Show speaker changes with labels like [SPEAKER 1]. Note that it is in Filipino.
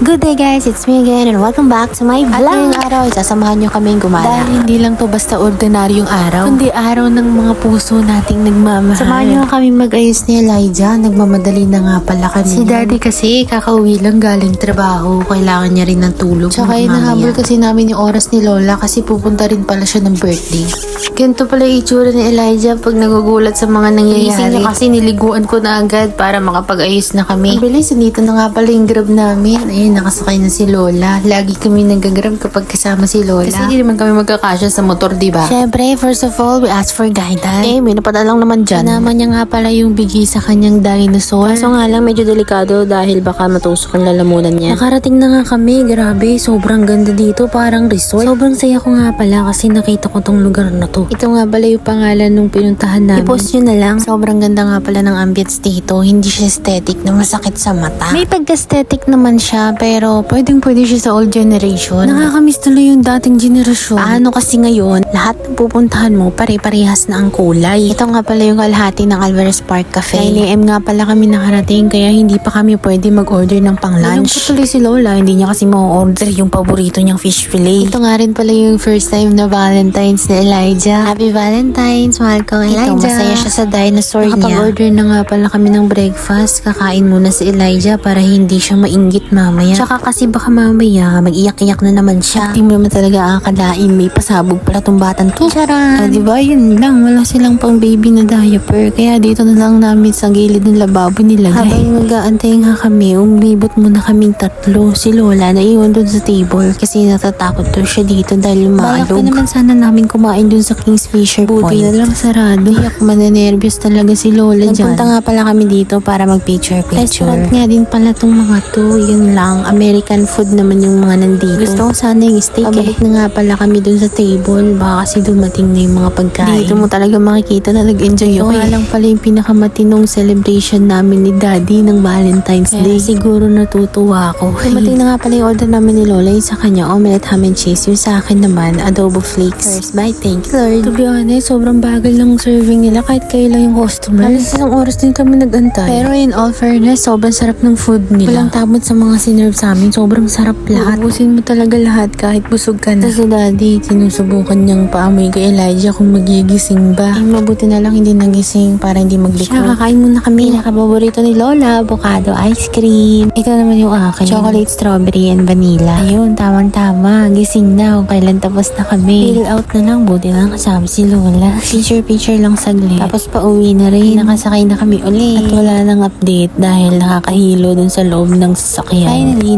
[SPEAKER 1] Good day guys, it's me again and welcome back to my vlog. At ngayong araw, sasamahan nyo kaming gumala. Dahil hindi lang to basta ordinaryong araw, kundi araw ng mga puso nating nagmamahal. Samahan nyo kaming mag-ayos ni Elijah. Nagmamadali na nga pala kami. Si daddy kasi kakauwi lang galing trabaho. Kailangan niya rin ng tulog. Tsaka inahabol kasi namin yung oras ni Lola kasi pupunta rin pala siya ng birthday. Ganito pala yung itsura ni Elijah pag nagugulat sa mga nangyayari. Gising na kasi niliguan ko na agad para makapag-ayos na kami. Ang bilis, dito na nga pala yung grab namin. Ayun, nakasakay na si Lola. Lagi kami nag-grab kapag kasama si Lola. Kasi hindi naman kami magkakasya sa motor, diba? Syempre, first of all, we ask for guidance. May napadalang naman dyan. Naman niya nga pala yung bigay sa kanyang dinosaur. Kaso nga lang, medyo delikado dahil baka matusok ang lalamunan niya. Nakarating na nga kami. Grabe, sobrang ganda dito. Parang resort. Sobrang saya ko nga pala kasi nakita ko tong lugar na to. Ito nga pala yung pangalan nung pinuntahan namin. I-post nyo na lang. Sobrang ganda nga pala ng ambience dito. Hindi siya aesthetic na masakit sa mata. May pagka-aesthetic naman siya, pero pwedeng-pwede siya sa old generation. Nakakamiss tuloy yung dating generasyon. Paano kasi ngayon, lahat ng pupuntahan mo, pare-parehas na ang kulay. Ito nga pala yung kalahati ng Alvarez Park Cafe. 9 AM nga pala kami nakarating, kaya hindi pa kami pwede mag-order ng pang-lunch. Tuloy si Lola, hindi niya kasi ma-order yung paborito niyang fish fillet. Ito nga rin pala yung first time na Valentine's ni Elijah. Happy Valentine's, mahal ko Elijah. Ito, masaya siya sa dinosaur niya. Nakapag-order na nga pala kami ng breakfast. Kakain muna si Elijah para hindi siya mainggit mamaya. Tsaka kasi baka mamaya mag-iyak-iyak na naman siya. Hindi mo naman talaga akalain may pasabog pala tong batang to. Charan! Diba yun lang, wala silang pang baby na diaper. Kaya dito na lang namin sa gilid ng lababo nilagay. Habang mag-aantay nga kami, umibot muna kaming tatlo. Si Lola naiwan dun sa table kasi natatakot to siya dito dahil lumaalog. Balak naman sana namin kumain dun sa Kingsfisher Point. Buti na lang sarado. Iyak, mananervyos talaga si Lola dyan. Nagpunta nga pala kami dito para mag-picture-picture. Restaurant nga din pala tong mga to. Yun lang, American food naman yung mga nandito. Gusto ko sana yung steak. Pabalik na nga pala kami dun sa table. Baka kasi dumating na yung mga pagkain. Dito mo talaga makikita na nag-enjoy ako. Kaya lang pala yung pinakamatinong celebration namin ni Daddy ng Valentine's Day. Siguro natutuwa ako. Dumating na nga pala yung order namin ni Lola. Yung sa kanya, omelette ham and cheese. Yung sa akin naman, adobo flakes. First bite, thank you Lord. To be honest, sobrang bagal ng serving nila kahit kayo lang yung customer. Halos isang oras din kami nag-antay. Pero in all fairness, sobrang sarap ng food nila. Walang tamot sa mga sinerve sa amin. Sobrang sarap lahat. Ubusin mo talaga lahat kahit busog ka na. Si Daddy, sinusubukan niyang paamoy kay Elijah kung magigising ba. Ay, mabuti na lang hindi nagising para hindi magliko. Siya, kakain muna kami. Pinakapaborito ni Lola, avocado ice cream. Ito naman yung akin. Chocolate, strawberry, and vanilla. Ayun, tamang-tama. Gising na kung kailan tapos na kami. Fill out na lang. Buti na kasama si Lola. Picture lang saglit. Tapos pauwi na rin. Nakasakay na kami ulit. At wala nang update dahil nakakahilo dun sa loob ng sasakyan. Finally,